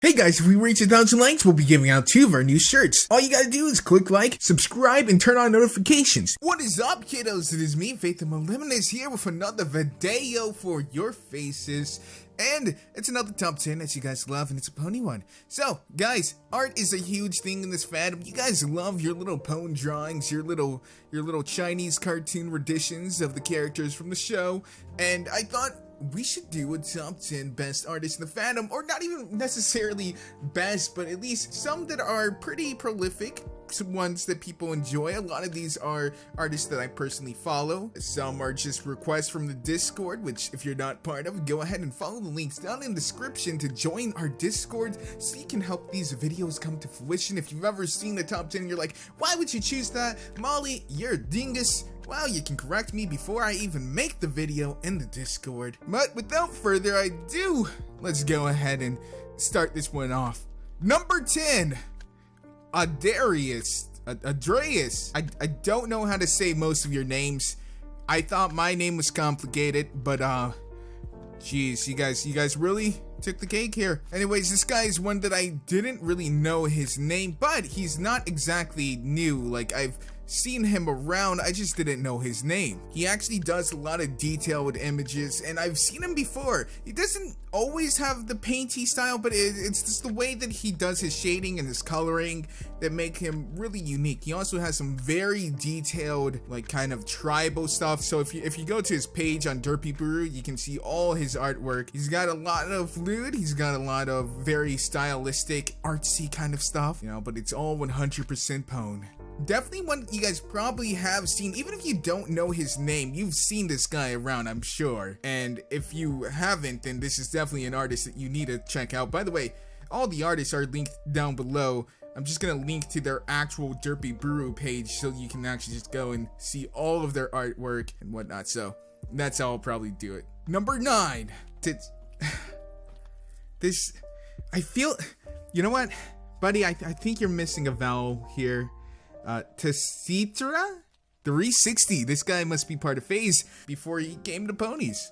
Hey guys, if we reach 1,000 likes, we'll be giving out 2 of our new shirts. All you gotta do is click like, subscribe, and turn on notifications. What is up, kiddos? It is me, Faith, and Moliminous here with another video for your faces. And it's another top 10 that you guys love, and it's a pony one. So, guys, art is a huge thing in this fandom. You guys love your little pwn drawings, your little Chinese cartoon renditions of the characters from the show. And I thought we should do a top 10 best artists in the fandom, or not even necessarily best, but at least some that are pretty prolific, some ones that people enjoy. A lot of these are artists that I personally follow. Some are just requests from the Discord, which if you're not part of, go ahead and follow the links down in the description to join our Discord so you can help these videos come to fruition. If you've ever seen the top 10 and you're like, why would you choose that? Molly, you're a dingus. Well, you can correct me before I even make the video in the Discord. But without further ado, let's go ahead and start this one off. Number 10, Adarius. I don't know how to say most of your names. I thought my name was complicated, but geez, you guys really took the cake here. Anyways, this guy is one that I didn't really know his name, but he's not exactly new. Like, I've seen him around, I just didn't know his name. He actually does a lot of detailed images, and I've seen him before. He doesn't always have the painty style, but it's just the way that he does his shading and his coloring that make him really unique. He also has some very detailed, like, kind of tribal stuff. So if you go to his page on Brayburn, you can see all his artwork. He's got a lot of lune, he's got a lot of very stylistic, artsy kind of stuff, you know, but it's all 100% pwn. Definitely one you guys probably have seen. Even if you don't know his name, you've seen this guy around, I'm sure. And if you haven't, then this is definitely an artist that you need to check out. By the way, all the artists are linked down below. I'm just gonna link to their actual Brayburn page so you can actually just go and see all of their artwork and whatnot. So that's how I'll probably do it. Number 9. This, I feel, you know what, buddy, I think you're missing a vowel here. Tetra 360. This guy must be part of FaZe before he came to ponies.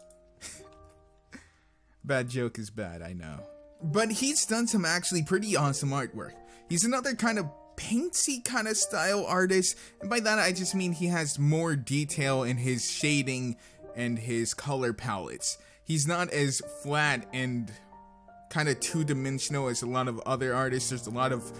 Bad joke is bad, I know. But he's done some actually pretty awesome artwork. He's another kind of paintsy kind of style artist, and by that I just mean he has more detail in his shading and his color palettes. He's not as flat and kind of two-dimensional as a lot of other artists. There's a lot of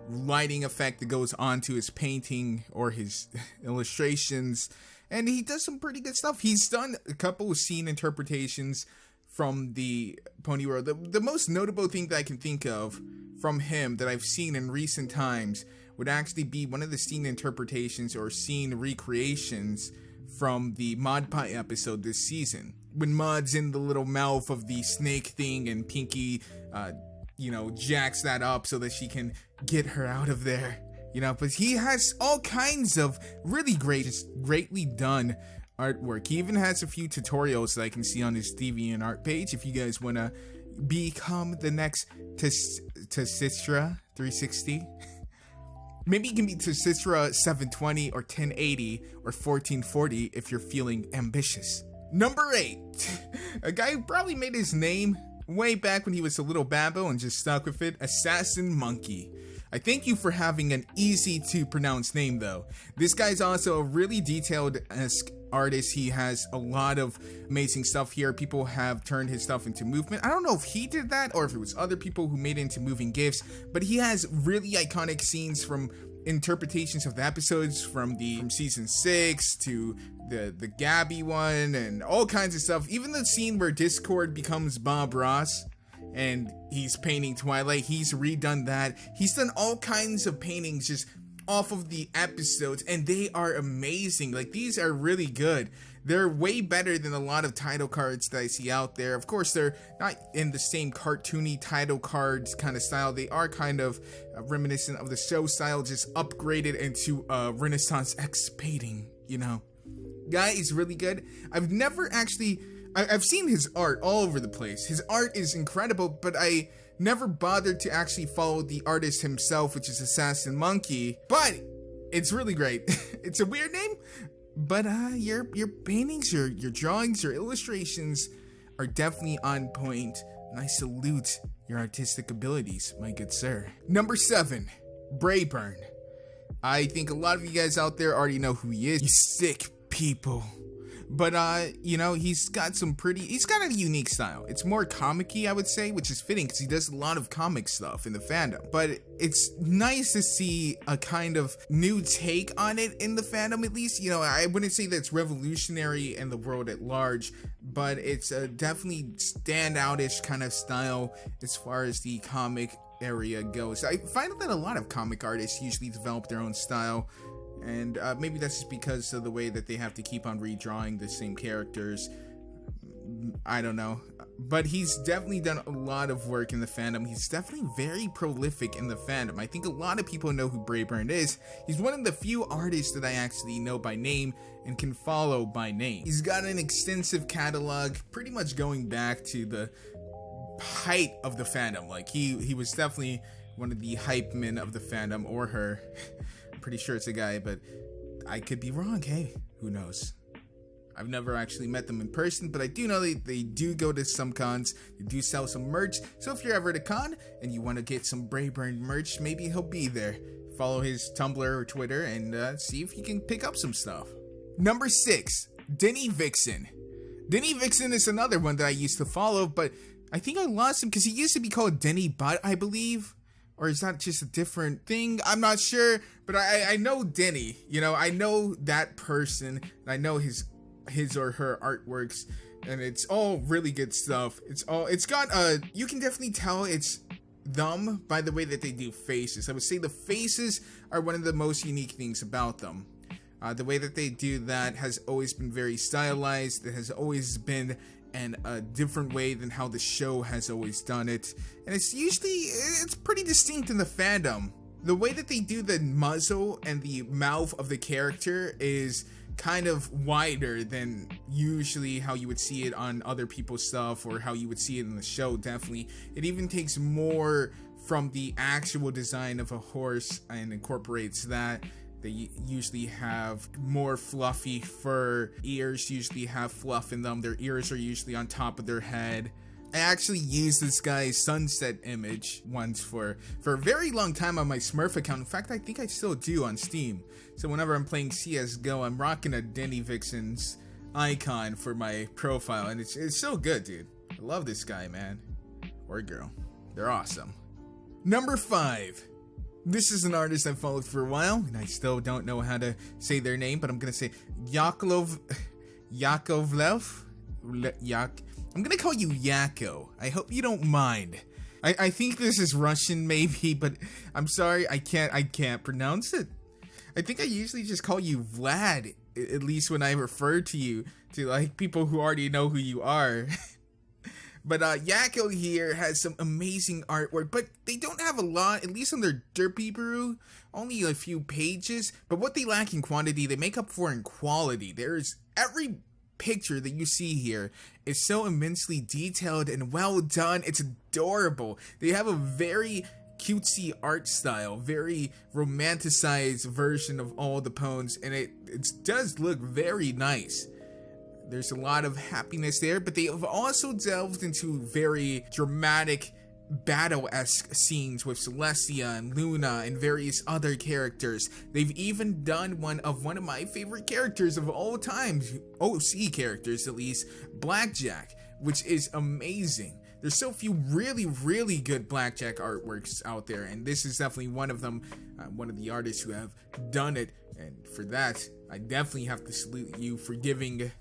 lighting effect that goes onto his painting or his illustrations, and he does some pretty good stuff. He's done a couple of scene interpretations from the pony world. The most notable thing that I can think of from him that I've seen in recent times would actually be one of the scene interpretations or scene recreations from the Mod Pie episode this season, when Mod's in the little mouth of the snake thing and Pinky you know, jacks that up so that she can get her out of there, you know. But he has all kinds of really greatly done artwork. He even has a few tutorials that I can see on his DeviantArt page if you guys want to become the next Tetra 360. Maybe you can be Tetra 720 or 1080 or 1440 if you're feeling ambitious. Number 8, a guy who probably made his name way back when he was a little babo and just stuck with it, Assassin Monkey. I thank you for having an easy to pronounce name though. This guy's also a really detailed-esque artist. He has a lot of amazing stuff here. People have turned his stuff into movement. I don't know if he did that or if it was other people who made it into moving GIFs, but he has really iconic scenes from interpretations of the episodes from season 6 to the Gabby one and all kinds of stuff. Even the scene where Discord becomes Bob Ross and he's painting Twilight, he's redone that. He's done all kinds of paintings just off of the episodes, and they are amazing. Like, these are really good. They're way better than a lot of title cards that I see out there. Of course, they're not in the same cartoony title cards kind of style. They are kind of reminiscent of the show style, just upgraded into Renaissance X painting, you know. Guy is really good. I've seen his art all over the place. His art is incredible, but I never bothered to actually follow the artist himself, which is Assassin Monkey. But it's really great. It's a weird name, but your paintings, your drawings, your illustrations are definitely on point. and I salute your artistic abilities, my good sir. Number 7, Brayburn. I think a lot of you guys out there already know who he is, you sick people. But, you know, he's got a unique style. It's more comic-y, I would say, which is fitting because he does a lot of comic stuff in the fandom. But it's nice to see a kind of new take on it in the fandom, at least. You know, I wouldn't say that it's revolutionary in the world at large, but it's a definitely standout-ish kind of style as far as the comic area goes. I find that a lot of comic artists usually develop their own style. And maybe that's just because of the way that they have to keep on redrawing the same characters. I don't know. But he's definitely done a lot of work in the fandom. He's definitely very prolific in the fandom. I think a lot of people know who Brayburn is. He's one of the few artists that I actually know by name and can follow by name. He's got an extensive catalog, pretty much going back to the height of the fandom. Like, he was definitely one of the hype men of the fandom, or her. Pretty sure it's a guy, but I could be wrong. Hey, who knows? I've never actually met them in person, but I do know they do go to some cons. They do sell some merch. So if you're ever at a con and you want to get some Brayburn merch, maybe he'll be there. Follow his Tumblr or Twitter and see if you can pick up some stuff. Number 6, Denny Vixen. Denny Vixen is another one that I used to follow, but I think I lost him because he used to be called Denny Butt, I believe. Or is that just a different thing? I'm not sure, but I know Denny. You know, I know that person. I know his or her artworks, and it's all really good stuff. It's got you can definitely tell it's them by the way that they do faces. I would say the faces are one of the most unique things about them. The way that they do that has always been very stylized. It has always been in a different way than how the show has always done it, and it's pretty distinct in the fandom. The way that they do the muzzle and the mouth of the character is kind of wider than usually how you would see it on other people's stuff or how you would see it in the show. Definitely, it even takes more from the actual design of a horse and incorporates that. They usually have more fluffy fur. Ears usually have fluff in them. Their ears are usually on top of their head. I actually used this guy's sunset image once for a very long time on my Smurf account. In fact, I think I still do on Steam. So whenever I'm playing CSGO, I'm rocking a Denny Vixen's icon for my profile. And it's so good, dude. I love this guy, man. Or girl. They're awesome. Number 5. This is an artist I've followed for a while, and I still don't know how to say their name, but I'm gonna say Yakov. I'm gonna call you Yakov. I hope you don't mind. I think this is Russian, maybe, but I'm sorry, I can't pronounce it. I think I usually just call you Vlad, at least when I refer to you to like people who already know who you are. But Yakov here has some amazing artwork, but they don't have a lot, at least on their Derpy Brew, only a few pages. But what they lack in quantity, they make up for in quality. There's every picture that you see here is so immensely detailed and well done. It's adorable. They have a very cutesy art style, very romanticized version of all the poems, and it does look very nice. There's a lot of happiness there, but they have also delved into very dramatic, battle-esque scenes with Celestia and Luna and various other characters. They've even done one of my favorite characters of all time, OC characters at least, Blackjack, which is amazing. There's so few really, really good Blackjack artworks out there, and this is definitely one of them, one of the artists who have done it, and for that, I definitely have to salute you for giving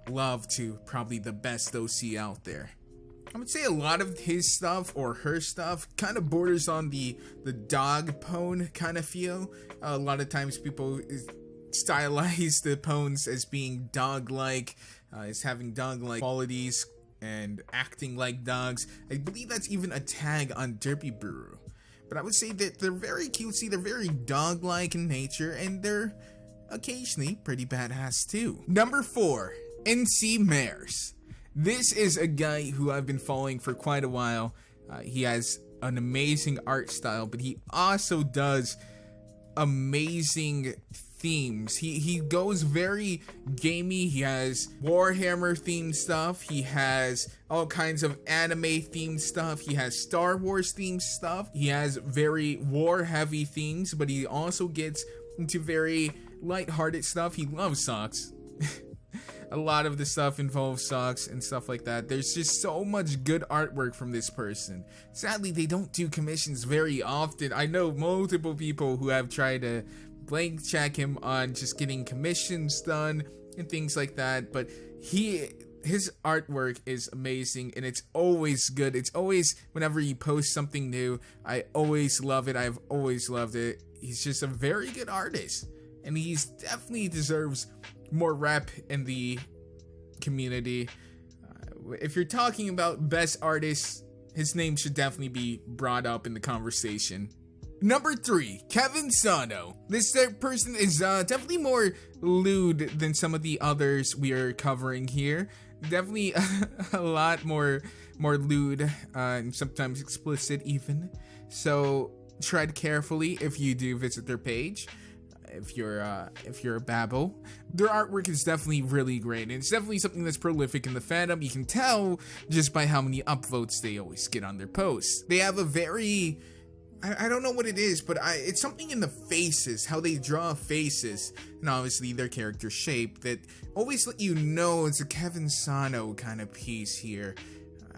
love to probably the best OC out there. I would say a lot of his stuff or her stuff kind of borders on the dog pwn kind of feel. A lot of times people stylize the pwns as being dog-like, as having dog-like qualities and acting like dogs. I believe that's even a tag on Derpy Brew. But I would say that they're very cutesy, they're very dog-like in nature, and they're occasionally pretty badass too. Number 4. NC Mares. This is a guy who I've been following for quite a while. He has an amazing art style, but he also does amazing themes. He goes very gamey. He has Warhammer themed stuff. He has all kinds of anime themed stuff. He has Star Wars themed stuff. He has very war heavy themes, but he also gets into very lighthearted stuff. He loves socks. A lot of the stuff involves socks and stuff like that. There's just so much good artwork from this person. Sadly, they don't do commissions very often. I know multiple people who have tried to blank check him on just getting commissions done and things like that, but his artwork is amazing and it's always good. It's always, whenever he posts something new, I always love it. I've always loved it. He's just a very good artist, and he's definitely deserves more rep in the community. If you're talking about best artists, his name should definitely be brought up in the conversation. Number 3, Kevin Sono. This person is definitely more lewd than some of the others we are covering here. Definitely a lot more lewd and sometimes explicit even. So tread carefully if you do visit their page. If you're a babble, their artwork is definitely really great, and it's definitely something that's prolific in the fandom. You can tell just by how many upvotes they always get on their posts. They have a very, I don't know what it is, but it's something in the faces, how they draw faces, and obviously their character shape that always let you know it's a Kevin Sono kind of piece here.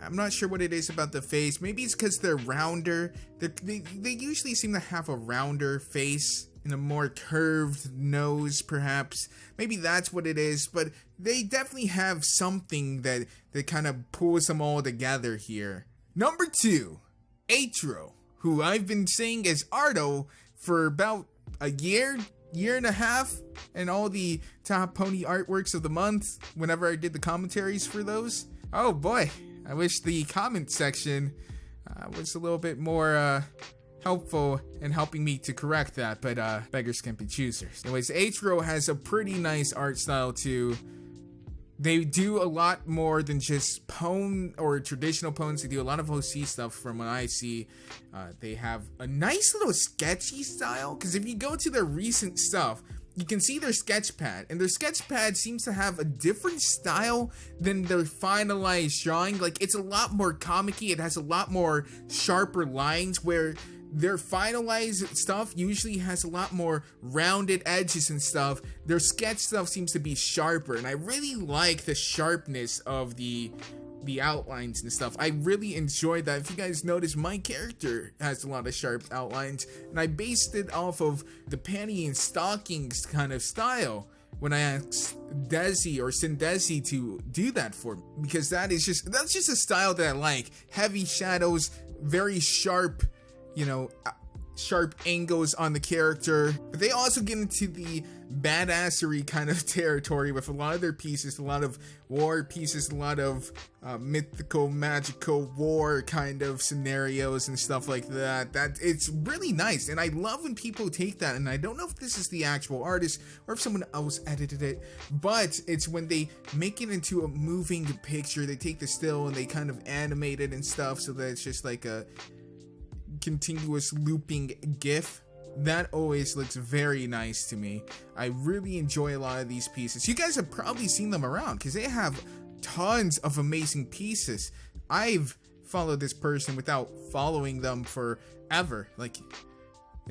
I'm not sure what it is about the face. Maybe it's because they're rounder. They usually seem to have a rounder face and a more curved nose, perhaps. Maybe that's what it is, but they definitely have something that kind of pulls them all together here. Number 2, Atra, who I've been saying as Ardo for about a year and a half, and all the top pony artworks of the month whenever I did the commentaries for those. Oh boy, I wish the comment section was a little bit more helpful in helping me to correct that, but beggars can't be choosers. Anyways, Atra has a pretty nice art style too. They do a lot more than just pwn or traditional pwns. They do a lot of OC stuff from what I see. They have a nice little sketchy style, because if you go to their recent stuff, you can see their sketch pad, and their sketch pad seems to have a different style than their finalized drawing. Like, it's a lot more comic-y. It has a lot more sharper lines, where their finalized stuff usually has a lot more rounded edges and stuff. Their sketch stuff seems to be sharper, and I really like the sharpness of the outlines and stuff. I really enjoy that. If you guys notice, my character has a lot of sharp outlines, and I based it off of the panty and stockings kind of style when I asked Desi or Sindesi to do that for me, because that's just a style that I like. Heavy shadows, very sharp, sharp angles on the character. But they also get into the badassery kind of territory with a lot of their pieces, a lot of war pieces, a lot of mythical, magical war kind of scenarios and stuff like that. It's really nice, and I love when people take that, and I don't know if this is the actual artist or if someone else edited it, but it's when they make it into a moving picture. They take the still and they kind of animate it and stuff so that it's just like a continuous looping GIF. That always looks very nice to me. I really enjoy a lot of these pieces. You guys have probably seen them around because they have tons of amazing pieces. I've followed this person without following them forever.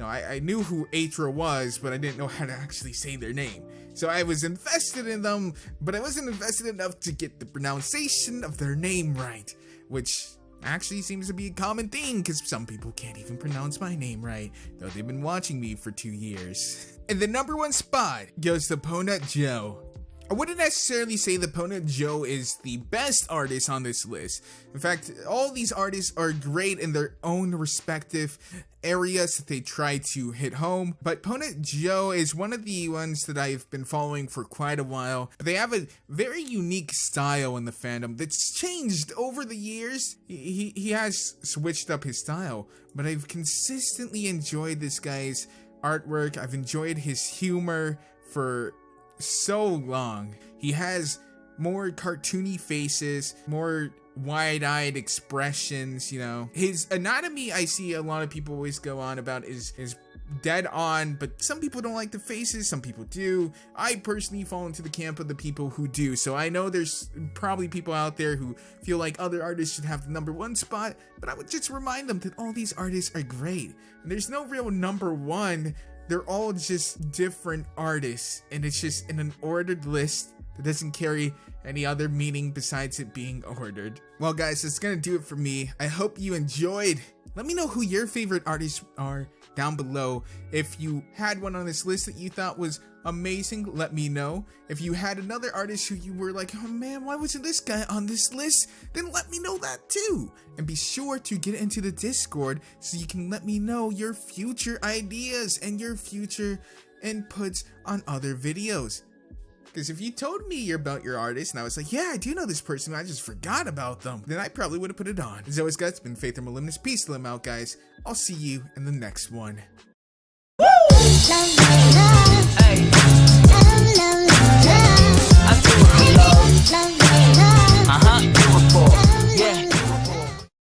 I knew who Atra was, but I didn't know how to actually say their name. So I was invested in them, but I wasn't invested enough to get the pronunciation of their name right, which actually seems to be a common thing, because some people can't even pronounce my name right, though they've been watching me for 2 years. And the number 1 spot goes to Ponut Joe. I wouldn't necessarily say that Ponut Joe is the best artist on this list. In fact, all these artists are great in their own respective areas that they try to hit home, but Ponut Joe is one of the ones that I've been following for quite a while. They have a very unique style in the fandom that's changed over the years. He has switched up his style, but I've consistently enjoyed this guy's artwork. I've enjoyed his humor for so long. He has more cartoony faces, more wide-eyed expressions, His anatomy, I see a lot of people always go on about, is dead on, but some people don't like the faces, some people do. I personally fall into the camp of the people who do, so I know there's probably people out there who feel like other artists should have the #1 spot, but I would just remind them that all these artists are great, and there's no real #1. They're all just different artists, and it's just in an ordered list that doesn't carry any other meaning besides it being ordered. Well guys, that's gonna do it for me. I hope you enjoyed. Let me know who your favorite artists are down below. If you had one on this list that you thought was amazing, let me know. If you had another artist who you were like, oh man, why wasn't this guy on this list? Then let me know that too. And be sure to get into the Discord so you can let me know your future ideas and your future inputs on other videos. Because if you told me about your artist and I was like, yeah, I do know this person, I just forgot about them, then I probably would have put it on. As always, guys, it's been Faith and Moliminous. Peace to them out, guys. I'll see you in the next one. Woo!